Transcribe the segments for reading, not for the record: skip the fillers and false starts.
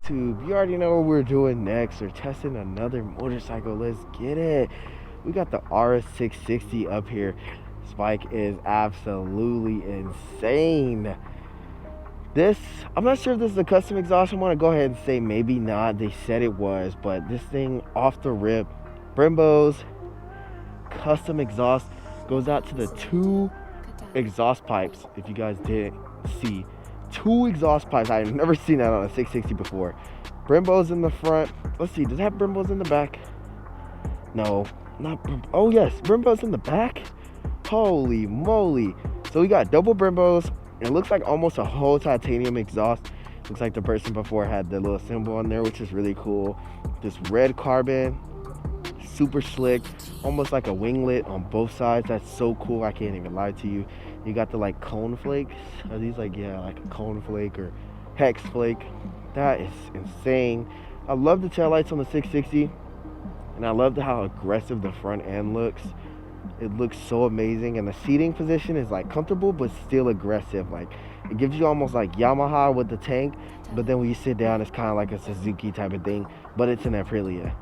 YouTube? You already know what we're doing next. We're testing another motorcycle. Let's get it. We got the RS660 up here. This bike is absolutely insane. I'm not sure if this is a custom exhaust. I'm gonna go ahead and say maybe not. They said it was, but this thing off the rip, Brembo's custom exhaust, goes out to the two exhaust pipes. If you guys didn't see, two exhaust pipes. I've never seen that on a 660 before. Brembo's in the front. Let's see, does it have Brembo's in the back? No, not Brembo. Oh yes, Brembo's in the back. Holy moly. So we got double Brembo's. It looks like almost a whole titanium exhaust. Looks like the person before had the little symbol on there, which is really cool. This red carbon, super slick, almost like a winglet on both sides. That's so cool. I can't even lie to you. You got the like cone flakes. Are these like, yeah, like a cone flake or hex flake? That is insane. I love the taillights on the 660, and I love how aggressive the front end looks. It looks so amazing, and the seating position is like comfortable but still aggressive. Like it gives you almost like Yamaha with the tank, but then when you sit down it's kind of like a Suzuki type of thing, but it's an Aprilia.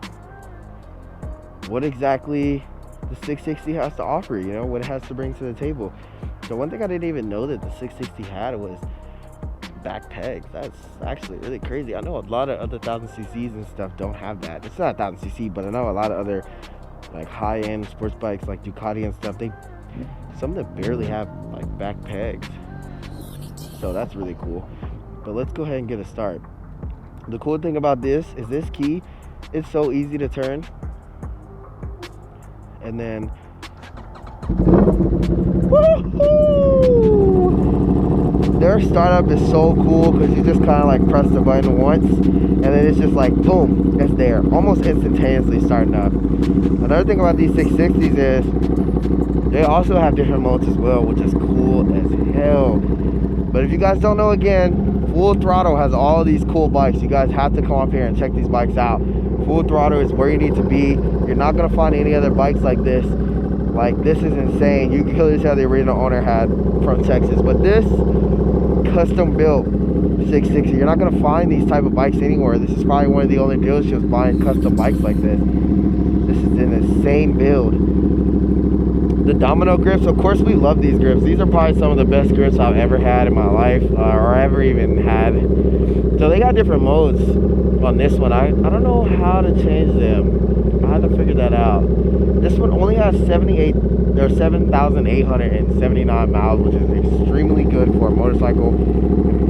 What exactly the 660 has to offer, you know, what it has to bring to the table. So one thing I didn't even know that the 660 had was back pegs. That's actually really crazy. I know a lot of other 1000cc's and stuff don't have that. It's not 1000cc, but I know a lot of other like high-end sports bikes like Ducati and stuff, some of them barely have like back pegs. So that's really cool. But let's go ahead and get a start. The cool thing about this is this key, it's so easy to turn. And then woohoo! Their startup is so cool because you just kind of like press the button once and then it's just like boom, it's there, almost instantaneously starting up. Another thing about these 660s is they also have different modes as well, which is cool as hell. But if you guys don't know, again, Full Throttle has all these cool bikes. You guys have to come up here and check these bikes out. Full Throttle is where you need to be. You're not gonna find any other bikes like this. Like, this is insane. You can clearly tell the original owner had from Texas, but this custom built 660, you're not gonna find these type of bikes anywhere. This is probably one of the only dealerships buying custom bikes like this. This is an insane build. The domino grips, of course we love these grips. These are probably some of the best grips I've ever had in my life, or ever even had. So they got different modes on this one. I don't know how to change them. I have to figure that out. This one only has 7,879 miles, which is extremely good for a motorcycle,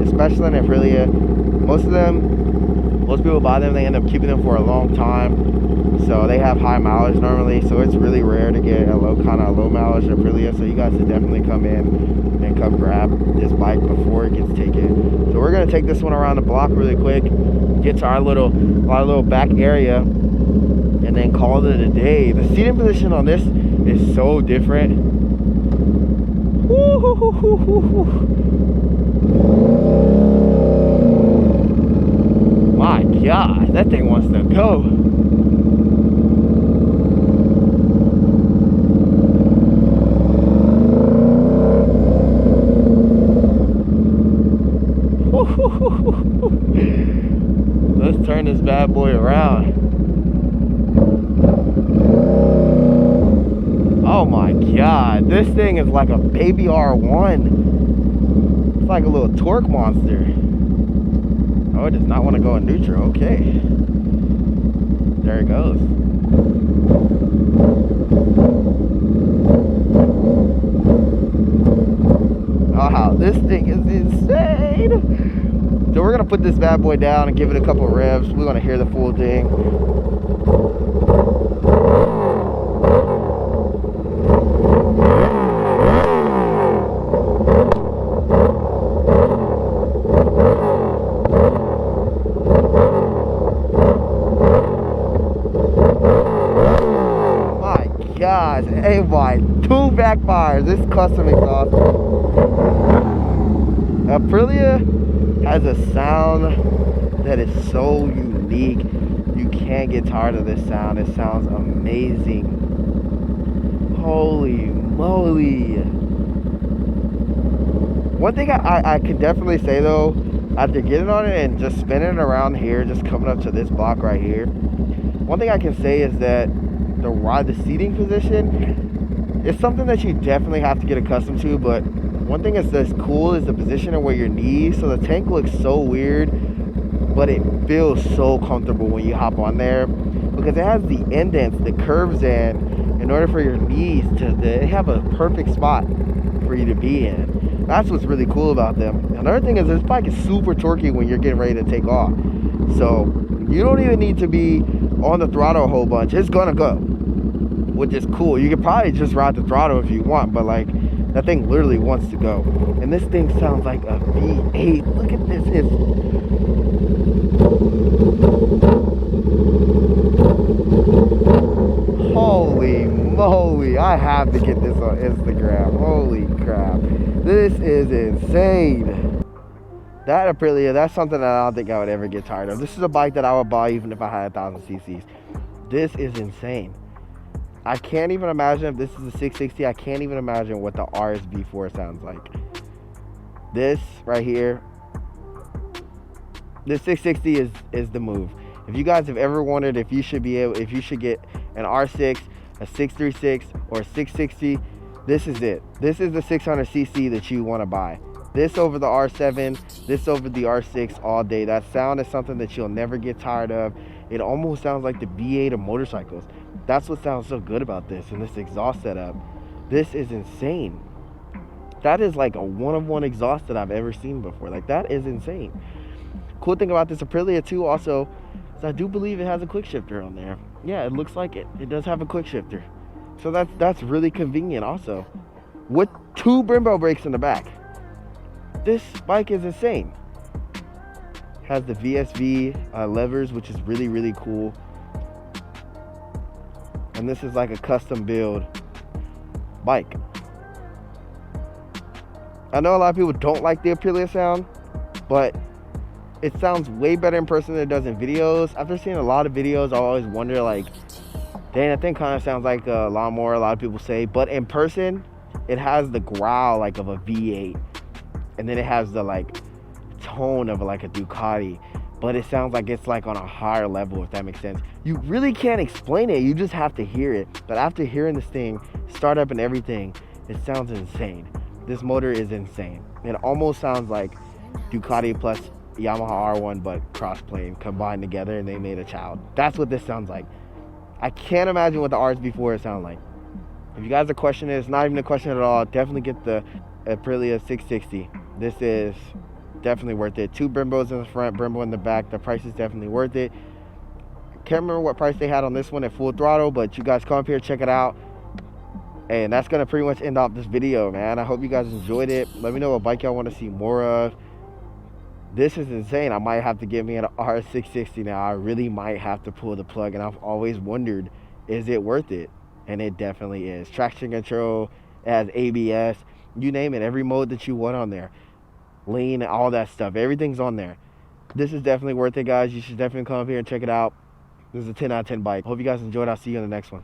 especially in Aprilia. Most people buy them, they end up keeping them for a long time. So they have high mileage normally, so it's really rare to get a low mileage Aprilia. So you guys should definitely come in and come grab this bike before it gets taken. So we're gonna take this one around the block really quick, get to our little back area, and then call it a day. The seating position on this is so different. My God, that thing wants to go. Let's turn this bad boy around. Oh my God, this thing is like a baby R1. It's like a little torque monster. Oh, it does not want to go in neutral. Okay. There it goes. Wow, this thing is insane. So we're gonna put this bad boy down and give it a couple revs. We want to hear the full thing. My gosh, hey boy, two backfires. This custom exhaust. Aprilia has a sound that is so unique. You can't get tired of this sound. It sounds amazing. Holy moly. One thing I could definitely say though, After getting on it and just spinning it around here, just coming up to this block right here, one thing I can say is that the seating position is something that you definitely have to get accustomed to, but one thing that's cool is the position of where your knees, so the tank looks so weird, but it feels so comfortable when you hop on there, because it has the indents, the curves in order for your knees they have a perfect spot for you to be in. That's what's really cool about them. Another thing is this bike is super torquey when you're getting ready to take off. So you don't even need to be on the throttle a whole bunch. It's gonna go, which is cool. You could probably just ride the throttle if you want, but like that thing literally wants to go. And this thing sounds like a V8. Look at this. Holy moly, I have to get this on Instagram. Holy crap. This is insane. That Aprilia, that's something that I don't think I would ever get tired of. This is a bike that I would buy even if I had 1,000 cc's. This is insane. I can't even imagine if this is a 660. I can't even imagine what the RS V4 sounds like. This right here, this 660 is the move. If you guys have ever wondered if you should get an R6, a 636, or a 660, this is it. This is the 600cc that you want to buy. This over the R7, this over the R6 all day. That sound is something that you'll never get tired of. It almost sounds like the V8 of motorcycles. That's what sounds so good about this and this exhaust setup. This is insane. That is like a one-of-one exhaust that I've ever seen before. Like, that is insane. Cool thing about this Aprilia too also is I do believe it has a quick shifter on there. Yeah, it looks like it. It does have a quick shifter. So that's really convenient also. With 2 Brembo brakes in the back. This bike is insane. Has the VSV levers, which is really, really cool. And this is like a custom build bike. I know a lot of people don't like the Aprilia sound, but it sounds way better in person than it does in videos. After seeing a lot of videos, I always wonder, like, dang, that thing kind of sounds like a lawnmower, a lot of people say. But in person, it has the growl like of a V8. And then it has the like tone of like a Ducati. But it sounds like it's like on a higher level, if that makes sense. You really can't explain it. You just have to hear it. But after hearing this thing start up and everything, it sounds insane. This motor is insane. It almost sounds like Ducati plus Yamaha R1, but cross-plane combined together and they made a child. That's what this sounds like. I can't imagine what the RS V4 sound like. If you guys are questioning it, it's not even a question at all. Definitely get the Aprilia 660. This is definitely worth it. 2 Brembos in the front, Brembo in the back. The price is definitely worth it. Can't remember what price they had on this one at full throttle, but you guys come up here, check it out. And that's gonna pretty much end off this video, man. I hope you guys enjoyed it. Let me know what bike y'all want to see more of. This is insane. I might have to get me an RS660 now. I really might have to pull the plug, and I've always wondered, is it worth it? And it definitely is. Traction control, it has ABS, you name it, every mode that you want on there. Lean, all that stuff, everything's on there. This is definitely worth it, guys. You should definitely come up here and check it out. This is a 10 out of 10 bike. Hope you guys enjoyed. I'll see you on the next one.